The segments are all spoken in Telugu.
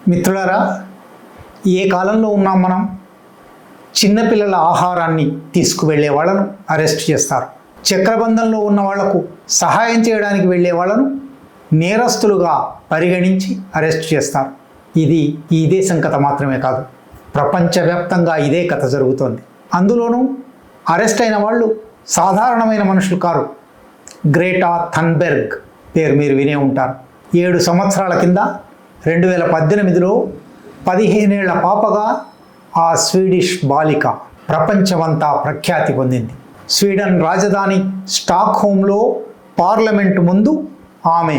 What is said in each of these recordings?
మిత్రులారా, ఏ కాలంలో ఉన్నాం మనం? చిన్నపిల్లల ఆహారాన్ని తీసుకువెళ్ళే వాళ్ళను అరెస్ట్ చేస్తారు. చక్రబంధంలో ఉన్న వాళ్లకు సహాయం చేయడానికి వెళ్ళే వాళ్ళను నేరస్తులుగా పరిగణించి అరెస్ట్ చేస్తారు. ఇది ఈ దేశం కథ మాత్రమే కాదు, ప్రపంచవ్యాప్తంగా ఇదే కథ జరుగుతోంది. అందులోనూ అరెస్ట్ అయిన వాళ్ళు సాధారణమైన మనుషులు కారు. గ్రేటా థన్బెర్గ్ పేరు మీరు వినే ఉంటారు. 7 సంవత్సరాల కింద 2018లో 15 ఏళ్ల పాపగా ఆ స్వీడిష్ బాలిక ప్రపంచమంతా ప్రఖ్యాతి పొందింది. స్వీడన్ రాజధాని స్టాక్హోమ్లో పార్లమెంటు ముందు ఆమె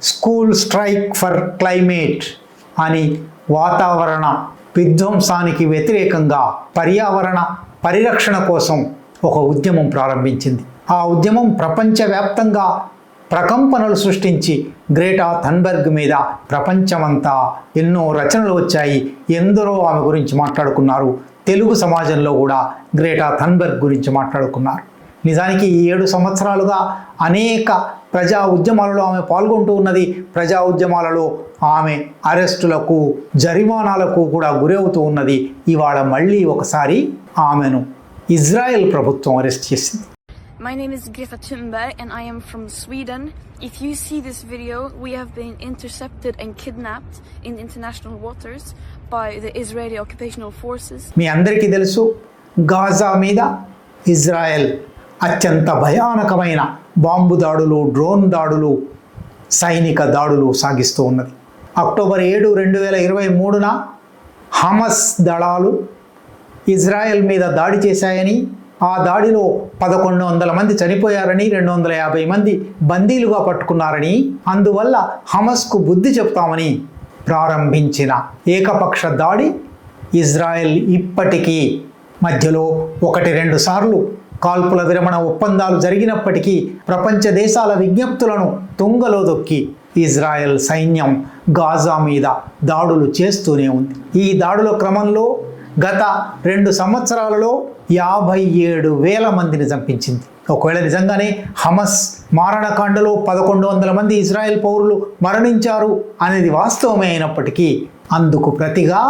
స్కూల్ స్ట్రైక్ ఫర్ క్లైమేట్ అని వాతావరణ విధ్వంసానికి వ్యతిరేకంగా పర్యావరణ పరిరక్షణ కోసం ఒక ఉద్యమం ప్రారంభించింది. ఆ ఉద్యమం ప్రపంచవ్యాప్తంగా ప్రకంపనలు సృష్టించి గ్రేటా థన్బెర్గ్ మీద ప్రపంచమంతా ఎన్నో రచనలు వచ్చాయి. ఎందరో ఆమె గురించి మాట్లాడుకున్నారు. తెలుగు సమాజంలో కూడా గ్రేటా థన్బెర్గ్ గురించి మాట్లాడుకున్నారు. నిజానికి ఈ 7 సంవత్సరాలుగా అనేక ప్రజా ఉద్యమాలలో ఆమె పాల్గొంటూ ఉన్నది. ప్రజా ఉద్యమాలలో ఆమె అరెస్టులకు, జరిమానాలకు కూడా గురవుతూ ఉన్నది. ఇవాళ మళ్ళీ ఒకసారి ఆమెను ఇజ్రాయెల్ ప్రభుత్వం అరెస్ట్ చేసింది. My name is Greta Thunberg and I am from Sweden. If you see this video, we have been intercepted and kidnapped in international waters by the Israeli occupational forces. మీ అందరికీ తెలుసు, గాజా మీద ఇజ్రాయెల్ అత్యంత భయానకమైన బాంబు దాడులు, డ్రోన్ దాడులు, సైనిక దాడులు సాగిస్తూ ఉన్నది. అక్టోబర్ 7, 2023న హమస్ దళాలు ఇజ్రాయెల్ మీద దాడి చేశాయని, ఆ దాడిలో 1100 మంది చనిపోయారని, 250 మంది బందీలుగా పట్టుకున్నారని, అందువల్ల హమస్కు బుద్ధి చెప్తామని ప్రారంభించిన ఏకపక్ష దాడి ఇజ్రాయెల్ ఇప్పటికీ మధ్యలో 1-2 సార్లు కాల్పుల విరమణ ఒప్పందాలు జరిగినప్పటికీ ప్రపంచ దేశాల విజ్ఞప్తులను తుంగలో దొక్కి ఇజ్రాయెల్ సైన్యం గాజా మీద దాడులు చేస్తూనే ఉంది. ఈ దాడుల క్రమంలో గత 2 సంవత్సరాలలో 57,000 మందిని చంపించింది. ఒకవేళ నిజంగానే హమస్ మారణకాండలో 1100 మంది ఇజ్రాయెల్ పౌరులు మరణించారు అనేది వాస్తవమే అయినప్పటికీ అందుకు ప్రతిగా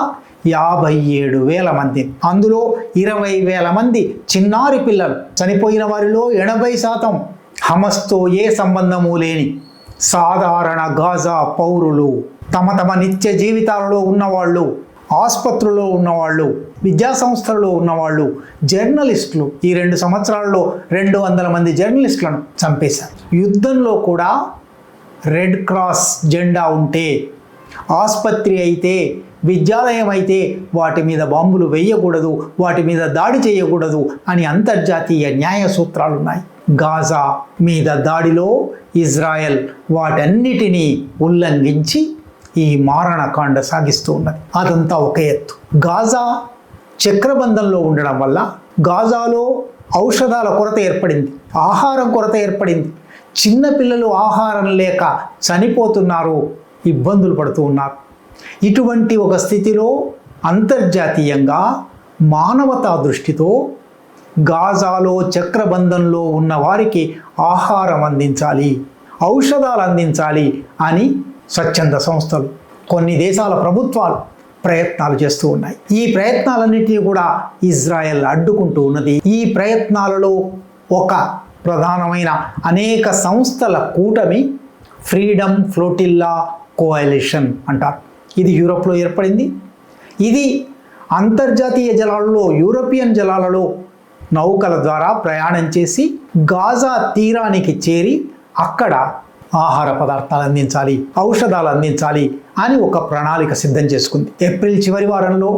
57,000 మంది, అందులో 20,000 మంది చిన్నారి పిల్లలు. చనిపోయిన వారిలో 80% హమస్తో ఏ సంబంధము లేని సాధారణ గాజా పౌరులు. తమ నిత్య జీవితాలలో ఉన్నవాళ్ళు, ఆసుపత్రుల్లో ఉన్నవాళ్ళు, విద్యా సంస్థలలో ఉన్నవాళ్ళు, జర్నలిస్టులు. ఈ 2 సంవత్సరాల్లో 200 మంది జర్నలిస్టులను చంపేశారు. యుద్ధంలో కూడా రెడ్ క్రాస్ జెండా ఉంటే, ఆసుపత్రి అయితే, విద్యాలయం అయితే వాటి మీద బాంబులు వేయకూడదు, వాటి మీద దాడి చేయకూడదు అని అంతర్జాతీయ న్యాయ సూత్రాలు ఉన్నాయి. గాజా మీద దాడిలో ఇజ్రాయెల్ వాటన్నిటినీ ఉల్లంఘించి ఈ మారణకాండ సాగిస్తూ ఉన్నది. అదంతా ఒక ఎత్తు. గాజా చక్రబంధంలో ఉండడం వల్ల గాజాలో ఔషధాల కొరత ఏర్పడింది, ఆహారం కొరత ఏర్పడింది. చిన్నపిల్లలు ఆహారం లేక చనిపోతున్నారు, ఇబ్బందులు పడుతూ ఉన్నారు. ఇటువంటి ఒక స్థితిలో అంతర్జాతీయంగా మానవతా దృష్టితో గాజాలో చక్రబంధంలో ఉన్న వారికి ఆహారం అందించాలి, ఔషధాలు అందించాలి అని స్వచ్ఛంద సంస్థలు, కొన్ని దేశాల ప్రభుత్వాలు ప్రయత్నాలు చేస్తూ ఉన్నాయి. ఈ ప్రయత్నాలన్నింటినీ కూడా ఇజ్రాయెల్ అడ్డుకుంటూ ఉన్నది. ఈ ప్రయత్నాలలో ఒక ప్రధానమైన అనేక సంస్థల కూటమి ఫ్రీడమ్ ఫ్లోటిల్లా కోalition అంటారు. ఇది యూరోప్లో ఏర్పడింది. ఇది అంతర్జాతీయ జలాలలో, యూరోపియన్ జలాలలో నౌకల ద్వారా ప్రయాణం చేసి గాజా తీరానికి చేరి అక్కడ ఆహార పదార్థాలు అందించాలి, ఔషధాలు అందించాలి అని ఒక ప్రణాళిక సిద్ధం చేసుకుంది. ఏప్రిల్ చివరి వారంలో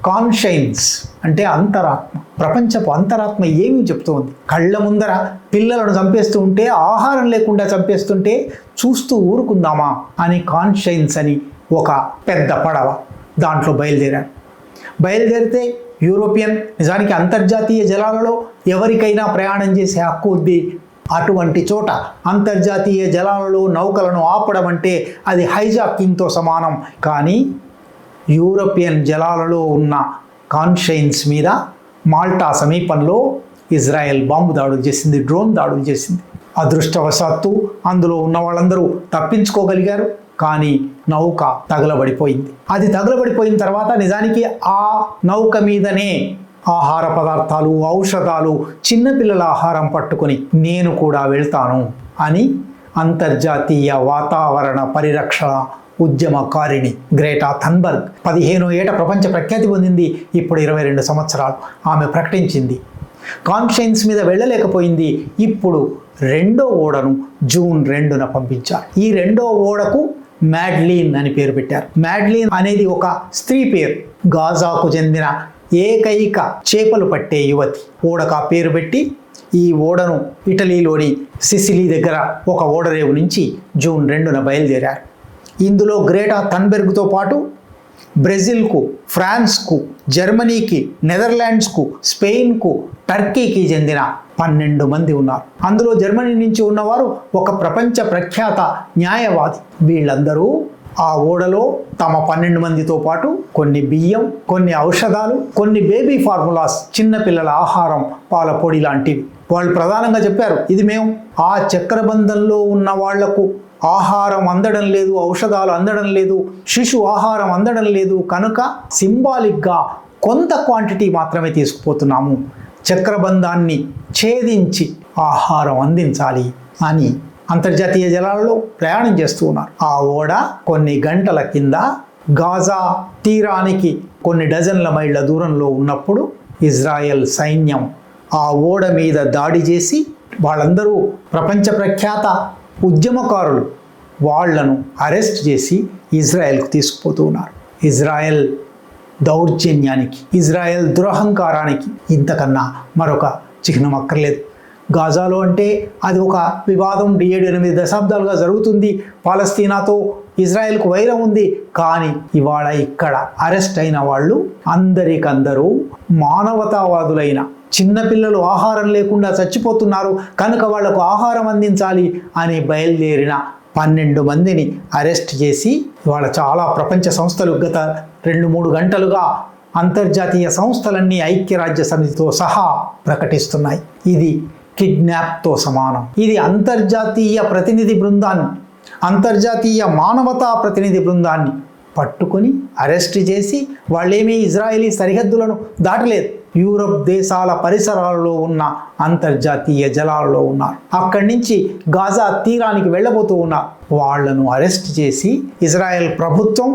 కాన్షైన్స్ అంటే అంతరాత్మ, ప్రపంచపు అంతరాత్మ ఏమి చెప్తూ ఉంది? కళ్ళ ముందర పిల్లలను చంపేస్తూ ఉంటే, ఆహారం లేకుండా చంపేస్తుంటే చూస్తూ ఊరుకుందామా అని కాన్షైన్స్ అని ఒక పెద్ద పడవ దాంట్లో బయలుదేరితే యూరోపియన్, నిజానికి అంతర్జాతీయ జలాలలో ఎవరికైనా ప్రయాణం చేసే హక్కు ఉంది. అటువంటి చోట అంతర్జాతీయ జలాలలో నౌకలను ఆపడం అంటే అది హైజాకింగ్తో సమానం. కానీ యూరోపియన్ జలాలలో ఉన్న కాన్షైన్స్ మీద మాల్టా సమీపంలో ఇజ్రాయెల్ బాంబు దాడులు చేసింది, డ్రోన్ దాడులు చేసింది. అదృష్టవశాత్తు అందులో ఉన్న వాళ్ళందరూ తప్పించుకోగలిగారు. కానీ నౌక తగలబడిపోయింది. అది తగలబడిపోయిన తర్వాత నిజానికి ఆ నౌక మీదనే ఆహార పదార్థాలు, ఔషధాలు, చిన్నపిల్లల ఆహారం పట్టుకొని నేను కూడా వెళ్తాను అని అంతర్జాతీయ వాతావరణ పరిరక్షణ ఉద్యమకారిణి గ్రేటా థన్బర్గ్ 15 ఏట ప్రపంచ ప్రఖ్యాతి పొందింది. ఇప్పుడు 22 సంవత్సరాలు ఆమె ప్రకటించింది. కాన్షియన్స్ మీద వెళ్ళలేకపోయింది. ఇప్పుడు రెండో ఓడను జూన్ 2న పంపించారు. ఈ రెండో ఓడకు మ్యాడ్లీన్ అని పేరు పెట్టారు. మ్యాడ్లీన్ అనేది ఒక స్త్రీ పేరు. గాజాకు చెందిన ఏకైక చేపలు పట్టే యువతి. ఓడకు ఆ పేరు పెట్టి ఈ ఓడను ఇటలీలోని సిసిలీ దగ్గర ఒక ఓడరేవు నుంచి జూన్ 2న బయలుదేరారు. ఇందులో గ్రేటా థన్బెర్గ్తో పాటు బ్రెజిల్కు, ఫ్రాన్స్కు, జర్మనీకి, నెదర్లాండ్స్కు, స్పెయిన్కు, టర్కీకి చెందిన 12 మంది ఉన్నారు. అందులో జర్మనీ నుంచి ఉన్నవారు ఒక ప్రపంచ ప్రఖ్యాత న్యాయవాది. వీళ్ళందరూ ఆ ఓడలో తమ 12 మందితో పాటు కొన్ని బియ్యం, కొన్ని ఔషధాలు, కొన్ని బేబీ ఫార్ములాస్, చిన్నపిల్లల ఆహారం, పాల పొడి లాంటివి వాళ్ళు ప్రధానంగా చెప్పారు. ఇది మేము ఆ చక్రబంధంలో ఉన్న వాళ్లకు ఆహారం అందడం లేదు, ఔషధాలు అందడం లేదు, శిశు ఆహారం అందడం లేదు, కనుక సింబాలిక్గా కొంత క్వాంటిటీ మాత్రమే తీసుకుపోతున్నాము, చక్రబంధాన్ని ఛేదించి ఆహారం అందించాలి అని అంతర్జాతీయ జలాలలో ప్రయాణం చేస్తూ ఉన్నారు. ఆ ఓడ కొన్ని గంటల కింద గాజా తీరానికి కొన్ని డజన్ల మైళ్ళ దూరంలో ఉన్నప్పుడు ఇజ్రాయెల్ సైన్యం ఆ ఓడ మీద దాడి చేసి, వాళ్ళందరూ ప్రపంచ ప్రఖ్యాత ఉద్యమకారులు, వాళ్లను అరెస్ట్ చేసి ఇజ్రాయెల్కు తీసుకుపోతూ ఉన్నారు. ఇజ్రాయెల్ దౌర్జన్యానికి, ఇజ్రాయెల్ దురహంకారానికి ఇంతకన్నా మరొక చిహ్నం అక్కర్లేదు. గాజాలో అంటే అది ఒక వివాదం 7-8 దశాబ్దాలుగా జరుగుతుంది. పాలస్తీనాతో ఇజ్రాయెల్కు వైరం ఉంది. కానీ ఇవాళ ఇక్కడ అరెస్ట్ అయిన వాళ్ళు అందరికందరూ మానవతావాదులైన, చిన్నపిల్లలు ఆహారం లేకుండా చచ్చిపోతున్నారు కనుక వాళ్లకు ఆహారం అందించాలి అని బయలుదేరిన 12 మందిని అరెస్ట్ చేసి ఇవాళ చాలా ప్రపంచ సంస్థలు గత 2-3 గంటలుగా అంతర్జాతీయ సంస్థలన్నీ ఐక్యరాజ్య సమితితో సహా ప్రకటిస్తున్నాయి. ఇది కిడ్నాప్తో సమానం. ఇది అంతర్జాతీయ ప్రతినిధి బృందాన్ని, అంతర్జాతీయ మానవతా ప్రతినిధి బృందాన్ని పట్టుకొని అరెస్ట్ చేసి, వాళ్ళేమీ ఇజ్రాయేలీ సరిహద్దులను దాటలేదు, యూరప్ దేశాల పరిసరాలలో ఉన్న అంతర్జాతీయ జలాలలో ఉన్నారు. అక్కడి నుంచి గాజా తీరానికి వెళ్ళబోతూ ఉన్నారు. వాళ్లను అరెస్ట్ చేసి ఇజ్రాయెల్ ప్రభుత్వం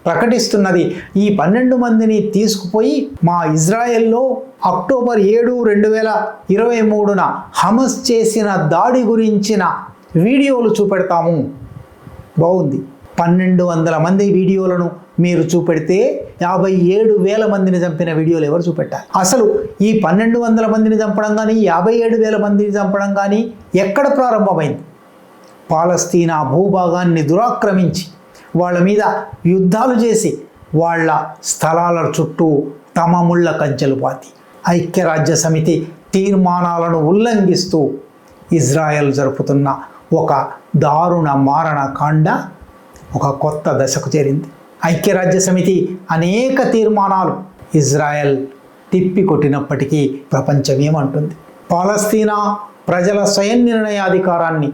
ప్రకటిస్తున్నది, ఈ 12 మందిని తీసుకుపోయి మా ఇజ్రాయెల్లో అక్టోబర్ 7, 2023న హమస్ చేసిన దాడి గురించిన వీడియోలు చూపెడతాము. బాగుంది. 1200 మంది వీడియోలను మీరు చూపెడితే 57,000 మందిని చంపిన వీడియోలు ఎవరు చూపెట్టారు? అసలు ఈ 1200 మందిని చంపడం కానీ, 57,000 మందిని చంపడం కానీ ఎక్కడ ప్రారంభమైంది? పాలస్తీనా భూభాగాన్ని దురాక్రమించి, వాళ్ళ మీద యుద్ధాలు చేసి, వాళ్ళ స్థలాల చుట్టూ తమ ముళ్ళ కంచెలు పాతి, ఐక్యరాజ్య సమితి తీర్మానాలను ఉల్లంఘిస్తూ ఇజ్రాయెల్ జరుపుతున్న ఒక దారుణ మారణకాండ ఒక కొత్త దశకు చేరింది. ఐక్యరాజ్య సమితి అనేక తీర్మానాలు ఇజ్రాయెల్ తిప్పికొట్టినప్పటికీ ప్రపంచం ఏమంటుంది? పాలస్తీనా ప్రజల స్వయం నిర్ణయాధికారాన్ని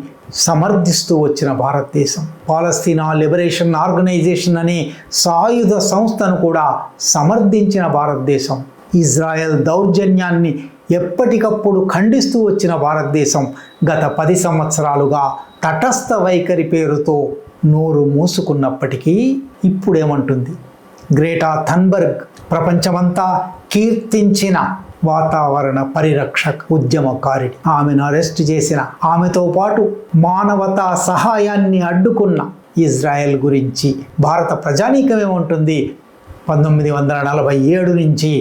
సమర్థిస్తూ వచ్చిన భారతదేశం, పాలస్తీనా లిబరేషన్ ఆర్గనైజేషన్ అనే సాయుధ సంస్థను కూడా సమర్థించిన భారతదేశం, ఇజ్రాయెల్ దౌర్జన్యాన్ని ఎప్పటికప్పుడు ఖండిస్తూ వచ్చిన భారతదేశం గత 10 సంవత్సరాలుగా తటస్థ వైఖరి పేరుతో నోరు మూసుకున్నప్పటికీ ఇప్పుడేమంటుంది? గ్రేటా థన్బర్గ్ ప్రపంచమంతా కీర్తించిన వాతావరణ పరిరక్షక ఉద్యమకారిణి, ఆమెను అరెస్ట్ చేసిన, ఆమెతో పాటు మానవతా సహాయాన్ని అడ్డుకున్న ఇజ్రాయెల్ గురించి భారత ప్రజానీకం ఏముంటుంది? 1947 నుంచి,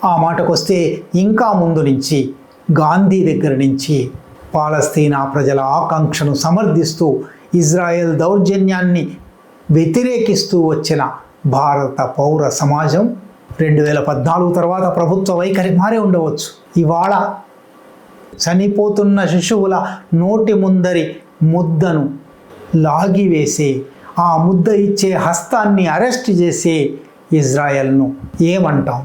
ఆ మాటకొస్తే ఇంకా ముందు నుంచి, గాంధీ దగ్గర నుంచి పాలస్తీనా ప్రజల ఆకాంక్షను సమర్థిస్తూ ఇజ్రాయెల్ దౌర్జన్యాన్ని వ్యతిరేకిస్తూ వచ్చిన భారత పౌర సమాజం 2014 తర్వాత ప్రభుత్వ వైఖరి మారే ఉండవచ్చు. ఇవాళ చనిపోతున్న శిశువుల నోటి ముందరి ముద్దను లాగివేసే, ఆ ముద్ద ఇచ్చే హస్తాన్ని అరెస్ట్ చేసే ఇజ్రాయెల్ను ఏమంటాం?